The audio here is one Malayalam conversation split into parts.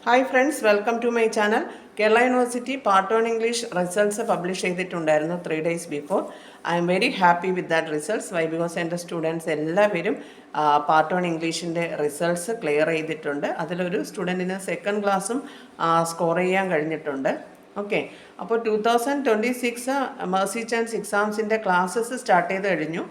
Hi friends, welcome to my channel. Kerala university part 1 English results publish ചെയ്തിട്ടുണ്ടായിരുന്നു 3 days before. I'm very happy with that results. Why? Because എൻ്റെ സ്റ്റുഡൻസ് എല്ലാവരും പാർട്ട് 1 ഇംഗ്ലീഷിൻ്റെ റിസൾട്ട്സ് ക്ലിയർ ചെയ്തിട്ടുണ്ട്. അതിലൊരു സ്റ്റുഡൻറ്റിന് സെക്കൻഡ് ക്ലാസ്സും സ്കോർ ചെയ്യാൻ കഴിഞ്ഞിട്ടുണ്ട്. ഓക്കെ, അപ്പോൾ 2026 മേഴ്സി ചാൻസ് എക്സാംസിൻ്റെ ക്ലാസ്സസ് സ്റ്റാർട്ട് ചെയ്ത് കഴിഞ്ഞു.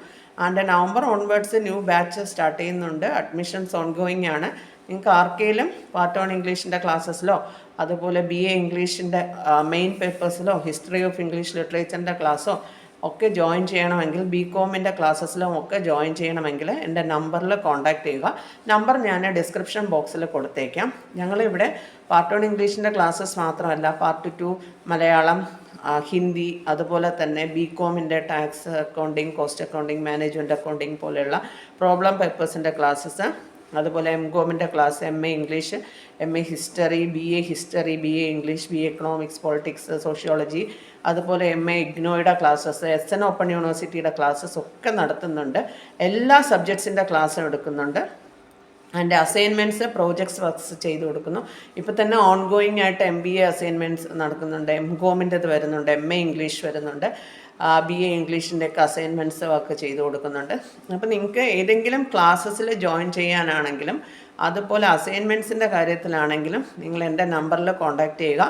And November onwards new batch start ചെയ്യുന്നുണ്ട്. അഡ്മിഷൻസ് ഓൺഗോയിങ് ആണ്. നിങ്ങൾക്ക് ആർക്കെങ്കിലും പാർട്ട് 1 ഇംഗ്ലീഷിൻ്റെ ക്ലാസ്സസിലോ അതുപോലെ BA ഇംഗ്ലീഷിൻ്റെ മെയിൻ പേപ്പേഴ്സിലോ ഹിസ്റ്ററി ഓഫ് ഇംഗ്ലീഷ് ലിറ്ററേച്ചറിൻ്റെ ക്ലാസ്സോ ഒക്കെ ജോയിൻ ചെയ്യണമെങ്കിൽ, BCOMൻ്റെ ക്ലാസ്സസിലും ഒക്കെ ജോയിൻ ചെയ്യണമെങ്കിൽ എൻ്റെ നമ്പറിൽ കോൺടാക്റ്റ് ചെയ്യുക. നമ്പർ ഞാൻ ഡിസ്ക്രിപ്ഷൻ ബോക്സിൽ കൊടുത്തേക്കാം. ഞങ്ങളിവിടെ പാർട്ട് 1 ഇംഗ്ലീഷിൻ്റെ ക്ലാസ്സസ് മാത്രമല്ല, പാർട്ട് 2 മലയാളം, ഹിന്ദി, അതുപോലെ തന്നെ BCOMൻ്റെ tax accounting, cost accounting, management accounting പോലെയുള്ള പ്രോബ്ലം പേപ്പേഴ്സിൻ്റെ ക്ലാസ്സസ്, അതുപോലെ MCOMൻ്റെ class, MA English, MA history, BA history, BA English, BA economics, politics, sociology, അതുപോലെ MA ഇഗ്നോയുടെ ക്ലാസ്സസ്, SN ഓപ്പൺ യൂണിവേഴ്സിറ്റിയുടെ ക്ലാസ്സസ് ഒക്കെ നടത്തുന്നുണ്ട്. എല്ലാ സബ്ജക്ട്സിൻ്റെ ക്ലാസ്സും എടുക്കുന്നുണ്ട്. ആൻഡ് അസൈൻമെൻറ്റ്സ്, പ്രോജക്ട്സ് വർക്ക്സ് ചെയ്ത് കൊടുക്കുന്നു. ഇപ്പോൾ തന്നെ ഓൺഗോയിങ് ആയിട്ട് MBA അസൈൻമെൻറ്റ്സ് നടക്കുന്നുണ്ട്. MCOMൻ്റെത് വരുന്നുണ്ട്, MA ഇംഗ്ലീഷ് വരുന്നുണ്ട്, BA ഇംഗ്ലീഷിൻ്റെയൊക്കെ അസൈൻമെൻറ്റ്സ് വർക്ക് ചെയ്ത് കൊടുക്കുന്നുണ്ട്. അപ്പോൾ നിങ്ങൾക്ക് ഏതെങ്കിലും ക്ലാസ്സസിൽ ജോയിൻ ചെയ്യാനാണെങ്കിലും അതുപോലെ അസൈൻമെൻറ്റ്സിൻ്റെ കാര്യത്തിലാണെങ്കിലും നിങ്ങൾ എൻ്റെ നമ്പറിൽ കോൺടാക്റ്റ് ചെയ്യുക.